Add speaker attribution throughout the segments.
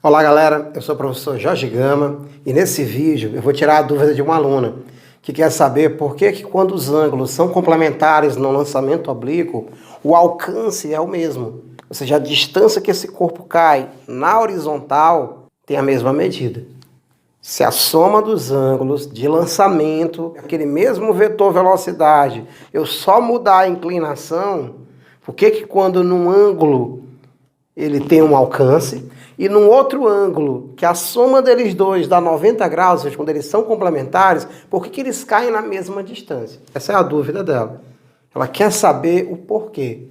Speaker 1: Olá galera, eu sou o professor Jorge Gama e nesse vídeo eu vou tirar a dúvida de uma aluna que quer saber por que quando os ângulos são complementares no lançamento oblíquo, o alcance é o mesmo. Ou seja, a distância que esse corpo cai na horizontal tem a mesma medida. Se a soma dos ângulos de lançamento, aquele mesmo vetor velocidade, eu só mudar a inclinação, por que quando num ângulo ele tem um alcance, e num outro ângulo, que a soma deles dois dá 90 graus, ou seja, quando eles são complementares, por que eles caem na mesma distância? Essa é a dúvida dela. Ela quer saber o porquê.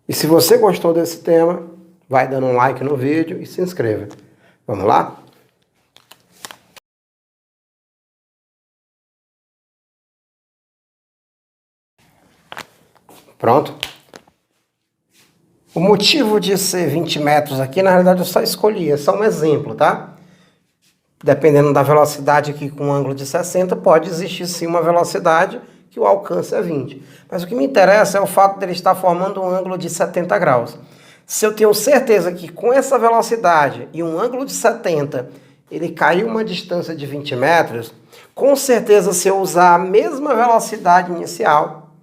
Speaker 1: E se você gostou desse tema, vai dando um like no vídeo e se inscreva. Vamos lá? Pronto? O motivo de ser 20 metros aqui, na realidade eu só escolhi, é só um exemplo, tá? Dependendo da velocidade aqui com um ângulo de 60, pode existir sim uma velocidade que o alcance é 20. Mas o que me interessa é o fato dele estar formando um ângulo de 70 graus. Se eu tenho certeza que com essa velocidade e um ângulo de 70, ele caiu uma distância de 20 metros, com certeza se eu usar a mesma velocidade inicial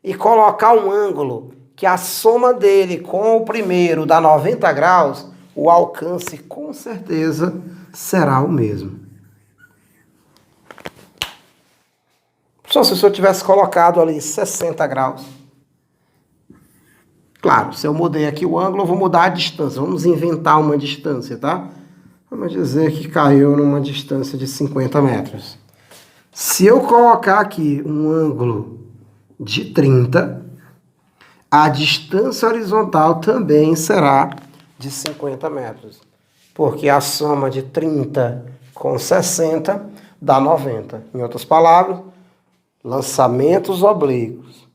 Speaker 1: e colocar um ângulo que a soma dele com o primeiro dá 90 graus, o alcance com certeza será o mesmo. Só se eu tivesse colocado ali 60 graus. Claro, se eu mudei aqui o ângulo, eu vou mudar a distância. Vamos inventar uma distância, tá? Vamos dizer que caiu numa distância de 50 metros. Se eu colocar aqui um ângulo de 30, a distância horizontal também será de 50 metros. Porque a soma de 30 com 60 dá 90. Em outras palavras, lançamentos oblíquos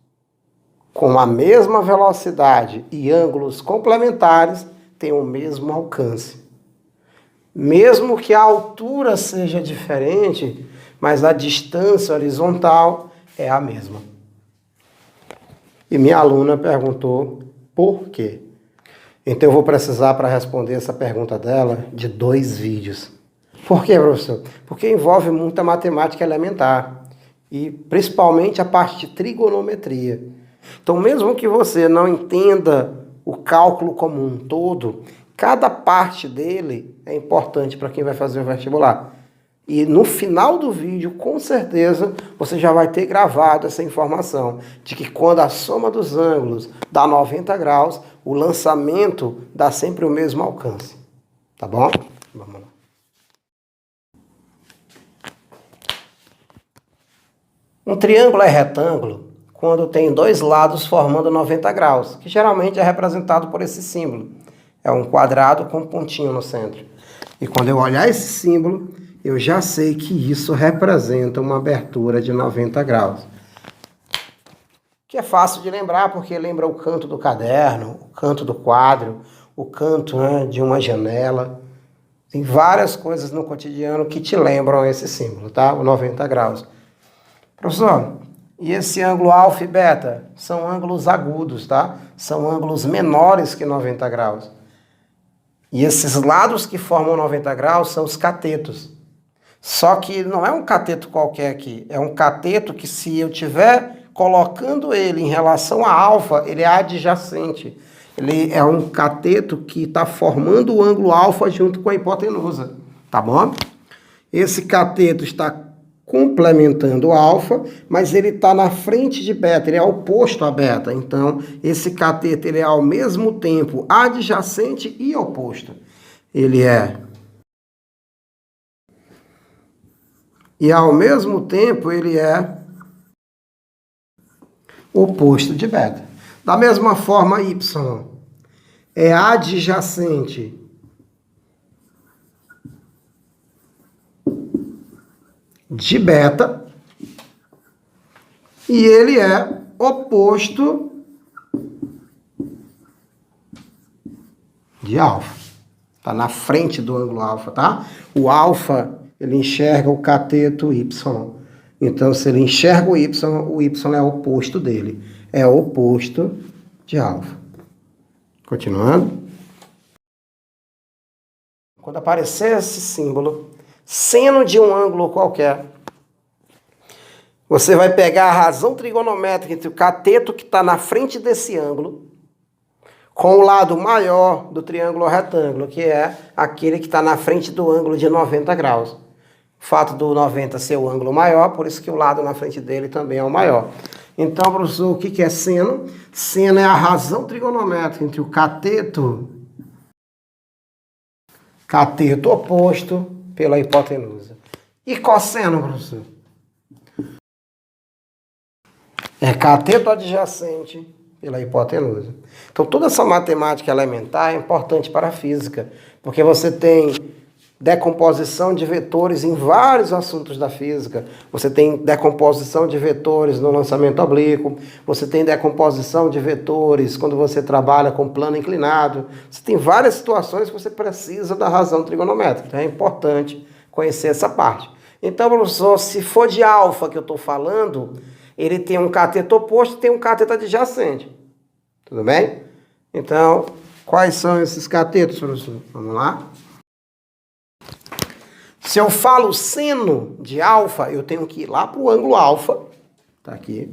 Speaker 1: com a mesma velocidade e ângulos complementares têm o mesmo alcance. Mesmo que a altura seja diferente, mas a distância horizontal é a mesma. E minha aluna perguntou por quê. Então eu vou precisar, para responder essa pergunta dela, de 2 vídeos. Por quê, professor? Porque envolve muita matemática elementar. E principalmente a parte de trigonometria. Então mesmo que você não entenda o cálculo como um todo, cada parte dele é importante para quem vai fazer o vestibular. E no final do vídeo, com certeza, você já vai ter gravado essa informação de que quando a soma dos ângulos dá 90 graus, o lançamento dá sempre o mesmo alcance. Tá bom? Vamos lá. Um triângulo é retângulo quando tem 2 lados formando 90 graus, que geralmente é representado por esse símbolo. É um quadrado com um pontinho no centro. E quando eu olhar esse símbolo, eu já sei que isso representa uma abertura de 90 graus. Que é fácil de lembrar, porque lembra o canto do caderno, o canto do quadro, o canto, né, de uma janela. Tem várias coisas no cotidiano que te lembram esse símbolo, tá? O 90 graus. Professor, e esse ângulo alfa e beta? São ângulos agudos, tá? São ângulos menores que 90 graus. E esses lados que formam 90 graus são os catetos. Só que não é um cateto qualquer aqui, é um cateto que se eu estiver colocando ele em relação a alfa, ele é adjacente. Ele é um cateto que está formando o ângulo alfa junto com a hipotenusa, tá bom? Esse cateto está complementando o alfa, mas ele está na frente de beta, ele é oposto a beta. Então, esse cateto ele é ao mesmo tempo adjacente e oposto. Ele é... E ao mesmo tempo ele é oposto de beta. Da mesma forma, y é adjacente de beta e ele é oposto de alfa. Está na frente do ângulo alfa, tá? O alfa, ele enxerga o cateto y. Então, se ele enxerga o y é o oposto dele. É o oposto de alfa. Continuando. quando aparecer esse símbolo, seno de um ângulo qualquer, você vai pegar a razão trigonométrica entre o cateto que está na frente desse ângulo com o lado maior do triângulo retângulo, que é aquele que está na frente do ângulo de 90 graus. O fato do 90 ser o ângulo maior, por isso que o lado na frente dele também é o maior. Então, professor, o que é seno? Seno é a razão trigonométrica entre o cateto oposto pela hipotenusa. E cosseno, professor? É cateto adjacente pela hipotenusa. Então, toda essa matemática elementar é importante para a física, porque você tem decomposição de vetores em vários assuntos da física. Você tem decomposição de vetores no lançamento oblíquo, você tem decomposição de vetores quando você trabalha com plano inclinado. Você tem várias situações que você precisa da razão trigonométrica. Então, é importante conhecer essa parte. Então, professor, se for de alfa que eu estou falando, ele tem um cateto oposto e tem um cateto adjacente. Tudo bem? Então, quais são esses catetos, professor? Vamos lá. Se eu falo seno de alfa, eu tenho que ir lá para o ângulo alfa. Está aqui.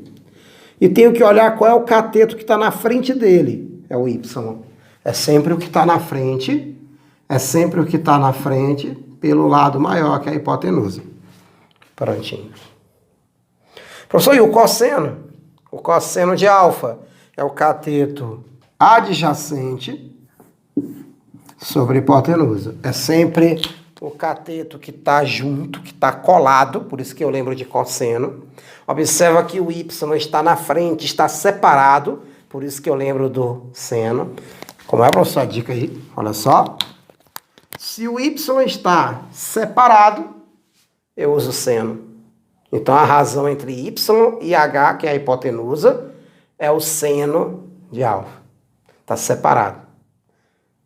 Speaker 1: E tenho que olhar qual é o cateto que está na frente dele. É o Y. É sempre o que está na frente. É sempre o que está na frente pelo lado maior, que é a hipotenusa. Prontinho. Professor, e o cosseno? O cosseno de alfa é o cateto adjacente sobre a hipotenusa. É sempre o cateto que está junto, que está colado, por isso que eu lembro de cosseno. Observa que o Y está na frente, está separado, por isso que eu lembro do seno. Como é, professor? A dica aí, olha só. Se o Y está separado, eu uso seno. Então, a razão entre Y e H, que é a hipotenusa, é o seno de alfa. Está separado.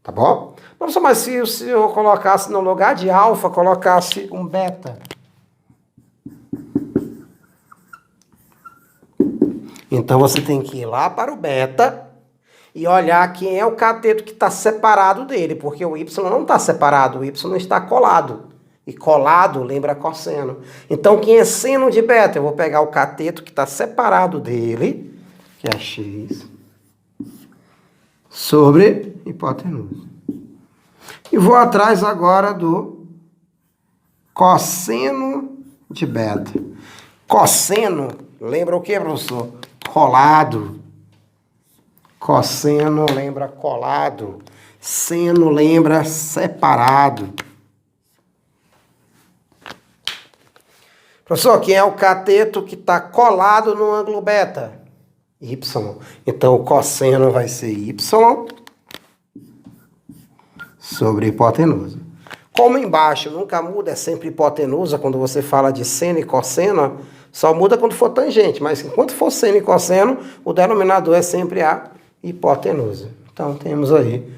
Speaker 1: Tá bom? Professor, mas se eu colocasse no lugar de alfa, colocasse um beta. Então, você tem que ir lá para o beta e olhar quem é o cateto que está separado dele, porque o Y não está separado, o Y está colado. E colado lembra cosseno. Então, quem é seno de beta? Eu vou pegar o cateto que está separado dele, que é x, sobre hipotenusa. E vou atrás agora do cosseno de beta. Cosseno, lembra o que, professor? Colado. Cosseno lembra colado. Seno lembra separado. Professor, quem é o cateto que está colado no ângulo beta? Y. Então, o cosseno vai ser Y sobre hipotenusa. Como embaixo nunca muda, é sempre hipotenusa, quando você fala de seno e cosseno, só muda quando for tangente, mas enquanto for seno e cosseno, o denominador é sempre a hipotenusa. Então, temos aí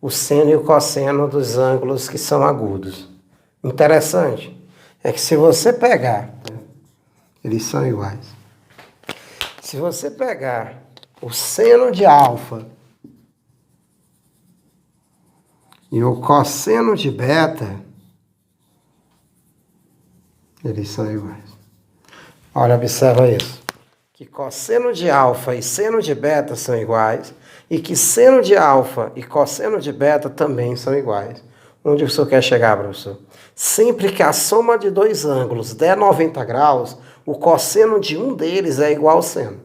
Speaker 1: o seno e o cosseno dos ângulos que são agudos. Interessante é que se você pegar, eles são iguais. Se você pegar o seno de alfa e o cosseno de beta, eles são iguais. Olha, observa isso. Que cosseno de alfa e seno de beta são iguais e que seno de alfa e cosseno de beta também são iguais. Onde o senhor quer chegar, professor? Sempre que a soma de dois ângulos der 90 graus, o cosseno de um deles é igual ao seno.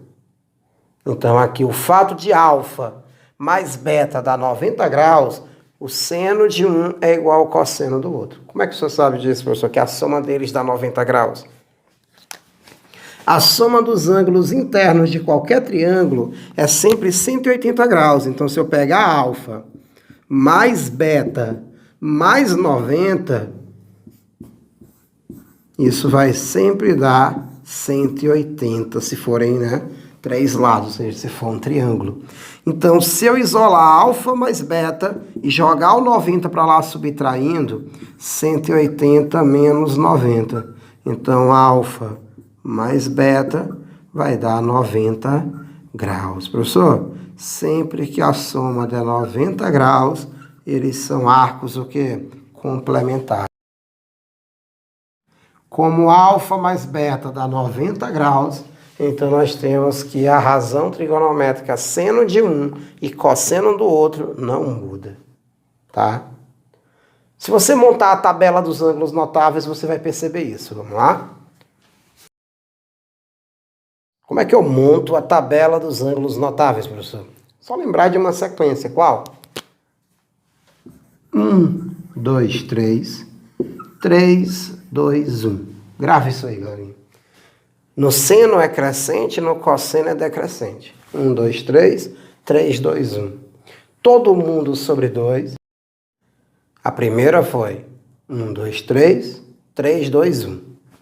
Speaker 1: Então, aqui, o fato de alfa mais beta dar 90 graus, o seno de um é igual ao cosseno do outro. Como é que o senhor sabe disso, professor? Que a soma deles dá 90 graus? A soma dos ângulos internos de qualquer triângulo é sempre 180 graus. Então, se eu pegar alfa mais beta mais 90, isso vai sempre dar 180, se forem, né, três lados, ou seja, se for um triângulo. Então, se eu isolar alfa mais beta e jogar o 90 para lá subtraindo, 180 menos 90. Então, alfa mais beta vai dar 90 graus. Professor, sempre que a soma der 90 graus, eles são arcos o quê? complementar. Como alfa mais beta dá 90 graus, então nós temos que a razão trigonométrica seno de um e cosseno do outro não muda, tá? Se você montar a tabela dos ângulos notáveis, você vai perceber isso. Vamos lá? Como é que eu monto a tabela dos ângulos notáveis, professor? Só lembrar de uma sequência. Qual? 1, 2, 3. 3, 2, 1. Grave isso aí, galerinha. No seno é crescente, no cosseno é decrescente. 1, 2, 3. 3, 2, 1. Todo mundo sobre 2. A primeira foi 1, 2, 3. 3, 2, 1.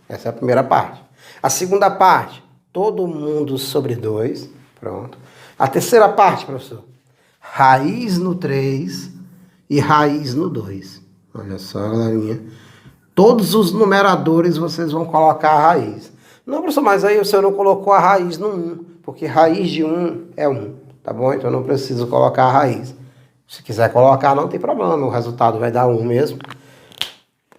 Speaker 1: Essa é a primeira parte. A segunda parte, todo mundo sobre 2. Pronto. A terceira parte, professor. Raiz no 3 e raiz no 2. Olha só, galerinha. Todos os numeradores vocês vão colocar a raiz. Não, professor, mas aí o senhor não colocou a raiz no 1, porque raiz de 1 é 1, tá bom? Então eu não preciso colocar a raiz. Se quiser colocar, não tem problema, o resultado vai dar 1 mesmo.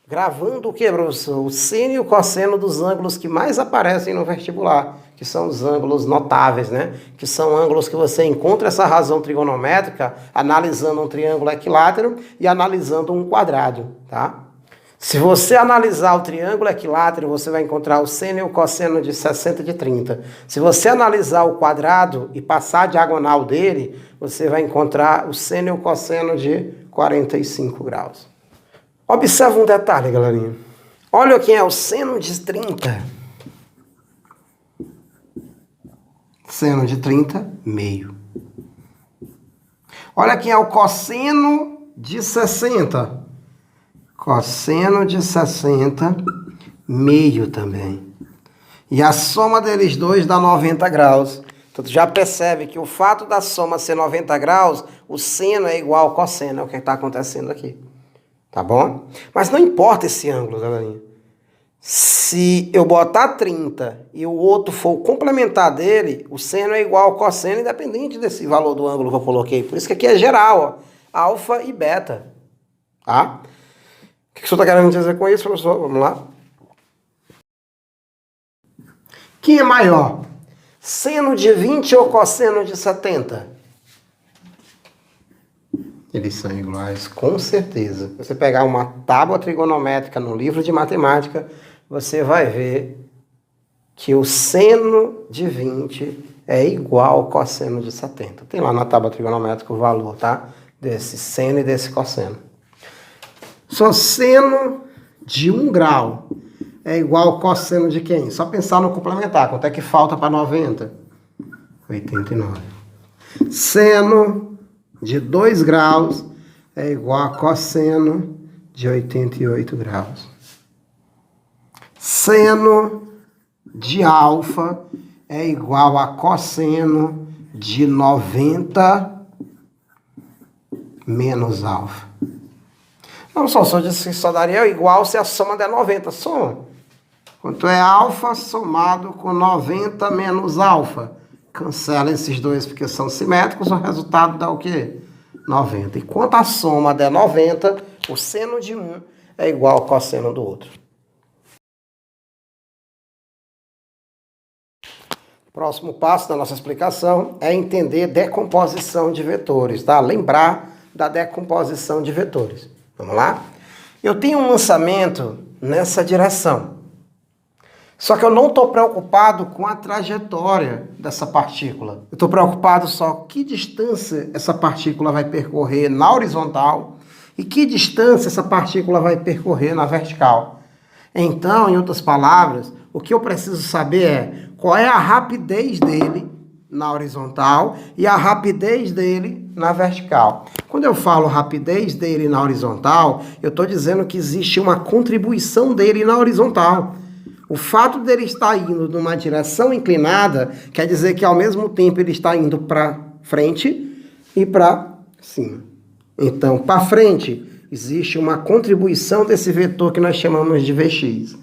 Speaker 1: Gravando o que, professor? O seno e o cosseno dos ângulos que mais aparecem no vestibular, que são os ângulos notáveis, né? Que são ângulos que você encontra essa razão trigonométrica analisando um triângulo equilátero e analisando um quadrado, tá? Se você analisar o triângulo equilátero, você vai encontrar o seno e o cosseno de 60 e de 30. Se você analisar o quadrado e passar a diagonal dele, você vai encontrar o seno e o cosseno de 45 graus. Observa um detalhe, galerinha. Olha quem é o seno de 30. Seno de 30, meio. Olha quem é o cosseno de 60. Cosseno de 60, meio também. E a soma deles dois dá 90 graus. Então, tu já percebe que o fato da soma ser 90 graus, o seno é igual ao cosseno, é o que está acontecendo aqui. Tá bom? Mas não importa esse ângulo, galerinha. Se eu botar 30 e o outro for o complementar dele, o seno é igual ao cosseno, independente desse valor do ângulo que eu coloquei. Por isso que aqui é geral, ó. Alfa e beta. Tá? O que o senhor está querendo dizer com isso, professor? Vamos lá. Quem é maior? Seno de 20 ou cosseno de 70? Eles são iguais, com certeza. Se você pegar uma tábua trigonométrica no livro de matemática, você vai ver que o seno de 20 é igual ao cosseno de 70. Tem lá na tábua trigonométrica o valor, tá? Desse seno e desse cosseno. Só seno de 1 grau é igual ao cosseno de quem? Só pensar no complementar. Quanto é que falta para 90? 89. Seno de 2 graus é igual a cosseno de 88 graus. Seno de alfa é igual a cosseno de 90 menos alfa. Não, só disse que só daria igual se a soma der 90. Soma. Quanto é alfa somado com 90 menos alfa? Cancela esses dois porque são simétricos, o resultado dá o quê? 90. E quanto a soma der 90, o seno de um é igual ao cosseno do outro. Próximo passo da nossa explicação é entender decomposição de vetores, tá? Lembrar da decomposição de vetores. Vamos lá? Eu tenho um lançamento nessa direção. Só que eu não estou preocupado com a trajetória dessa partícula. Eu estou preocupado só que distância essa partícula vai percorrer na horizontal e que distância essa partícula vai percorrer na vertical. Então, em outras palavras, o que eu preciso saber é qual é a rapidez dele na horizontal e a rapidez dele na vertical. Quando eu falo rapidez dele na horizontal, eu estou dizendo que existe uma contribuição dele na horizontal. O fato dele estar indo numa direção inclinada quer dizer que ao mesmo tempo ele está indo para frente e para cima. Então, para frente, existe uma contribuição desse vetor que nós chamamos de Vx.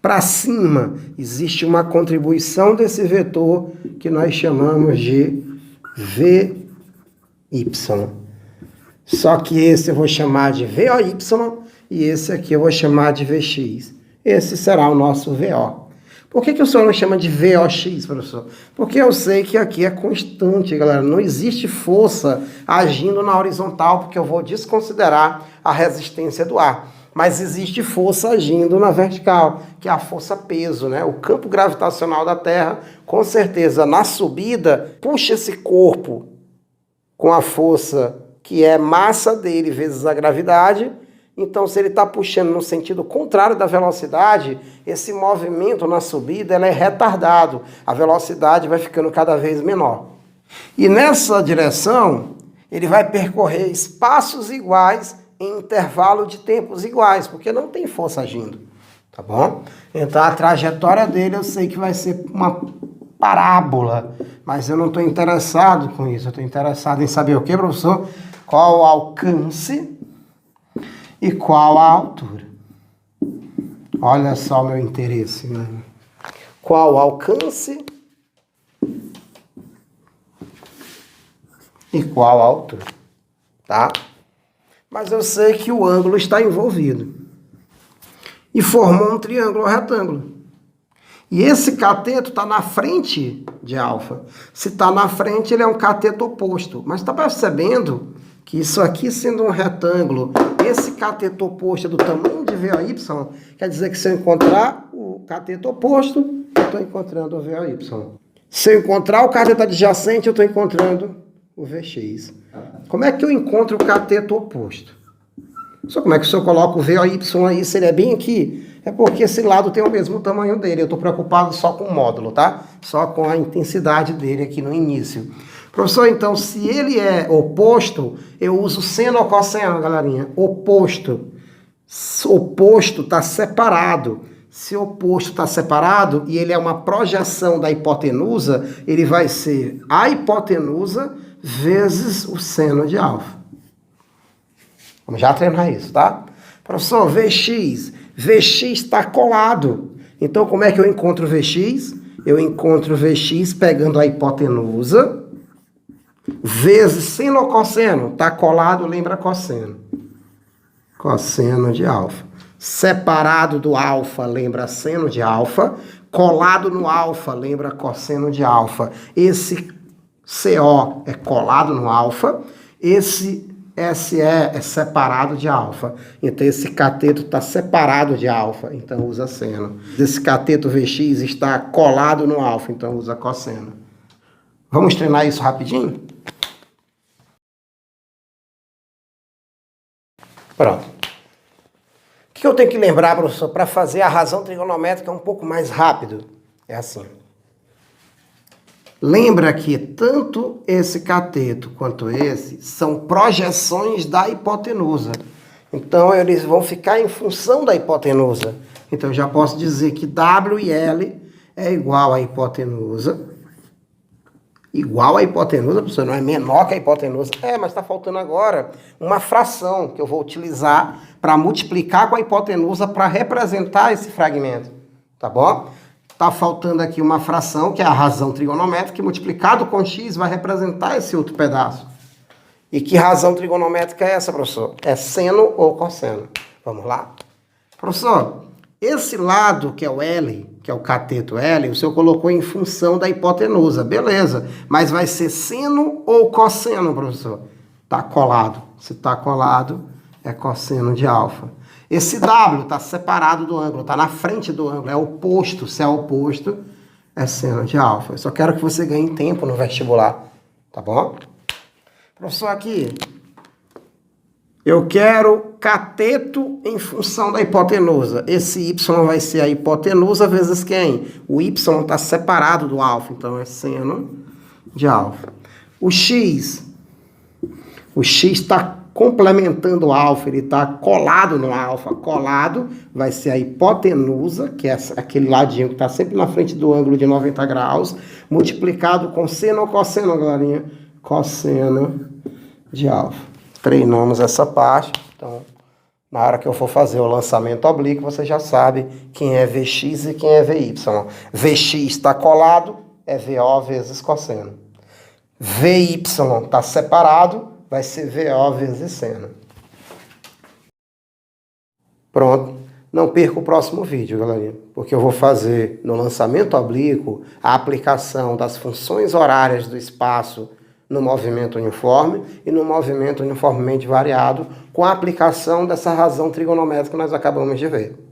Speaker 1: Para cima, existe uma contribuição desse vetor que nós chamamos de Vy. Só que esse eu vou chamar de VOY e esse aqui eu vou chamar de VX. Esse será o nosso VO. Por que o senhor não chama de VOX, professor? Porque eu sei que aqui é constante, galera. Não existe força agindo na horizontal, porque eu vou desconsiderar a resistência do ar. Mas existe força agindo na vertical, que é a força peso, né? O campo gravitacional da Terra, com certeza, na subida, puxa esse corpo com a força que é massa dele vezes a gravidade. Então, se ele está puxando no sentido contrário da velocidade, esse movimento na subida é retardado. A velocidade vai ficando cada vez menor. E nessa direção, ele vai percorrer espaços iguais em intervalo de tempos iguais, porque não tem força agindo, tá bom? Então, a trajetória dele eu sei que vai ser uma parábola, mas eu não estou interessado com isso. Eu estou interessado em saber o que, professor? Qual o alcance e qual a altura. Olha só o meu interesse, né? Qual o alcance e qual a altura, tá? Mas eu sei que o ângulo está envolvido. E formou um triângulo retângulo. E esse cateto está na frente de alfa. Se está na frente, ele é um cateto oposto. Mas está percebendo que isso aqui sendo um retângulo, esse cateto oposto é do tamanho de VOY, quer dizer que se eu encontrar o cateto oposto, eu estou encontrando o VOY. Se eu encontrar o cateto adjacente, eu estou encontrando o VX. Como é que eu encontro o cateto oposto? Só como é que o senhor coloca o VOY aí, se ele é bem aqui? É porque esse lado tem o mesmo tamanho dele. Eu estou preocupado só com o módulo, tá? Só com a intensidade dele aqui no início. Professor, então, se ele é oposto, eu uso seno ou cosseno, galerinha? Oposto. Oposto está separado. Se o oposto está separado e ele é uma projeção da hipotenusa, ele vai ser a hipotenusa vezes o seno de alfa. Vamos já treinar isso, tá? Professor, VX. VX está colado. Então, como é que eu encontro VX? Eu encontro VX pegando a hipotenusa vezes seno ou cosseno. Está colado, lembra cosseno. Cosseno de alfa. Separado do alfa, lembra seno de alfa. Colado no alfa, lembra cosseno de alfa. Esse CO é colado no alfa. Esse SE é separado de alfa. Então, esse cateto está separado de alfa. Então, usa seno. Esse cateto VX está colado no alfa. Então, usa cosseno. Vamos treinar isso rapidinho? Pronto. O que eu tenho que lembrar, professor, para fazer a razão trigonométrica um pouco mais rápido? É assim. Lembra que tanto esse cateto quanto esse são projeções da hipotenusa. Então, eles vão ficar em função da hipotenusa. Então, eu já posso dizer que W e L é igual à hipotenusa. Igual à hipotenusa, professor, não é menor que a hipotenusa. É, mas está faltando agora uma fração que eu vou utilizar para multiplicar com a hipotenusa para representar esse fragmento. Tá bom? Está faltando aqui uma fração, que é a razão trigonométrica, que multiplicado com x vai representar esse outro pedaço. E que razão trigonométrica é essa, professor? É seno ou cosseno? Vamos lá? Professor, esse lado que é o L, que é o cateto L, o senhor colocou em função da hipotenusa. Beleza, mas vai ser seno ou cosseno, professor? Está colado. Se está colado, é cosseno de alfa. Esse W está separado do ângulo, está na frente do ângulo, é oposto. Se é oposto, é seno de alfa. Eu só quero que você ganhe tempo no vestibular, tá bom? Professor, aqui, eu quero cateto em função da hipotenusa. Esse Y vai ser a hipotenusa vezes quem? O Y está separado do alfa, então é seno de alfa. O X está complementando o alfa, ele está colado no alfa. Colado vai ser a hipotenusa, que é aquele ladinho que está sempre na frente do ângulo de 90 graus, multiplicado com seno ou cosseno, galerinha? Cosseno de alfa. Treinamos essa parte, então, na hora que eu for fazer o lançamento oblíquo, você já sabe quem é Vx e quem é Vy. Vx está colado, é VO vezes cosseno. Vy está separado, vai ser VO vezes seno. Pronto. Não perca o próximo vídeo, galerinha, porque eu vou fazer no lançamento oblíquo a aplicação das funções horárias do espaço no movimento uniforme e no movimento uniformemente variado com a aplicação dessa razão trigonométrica que nós acabamos de ver.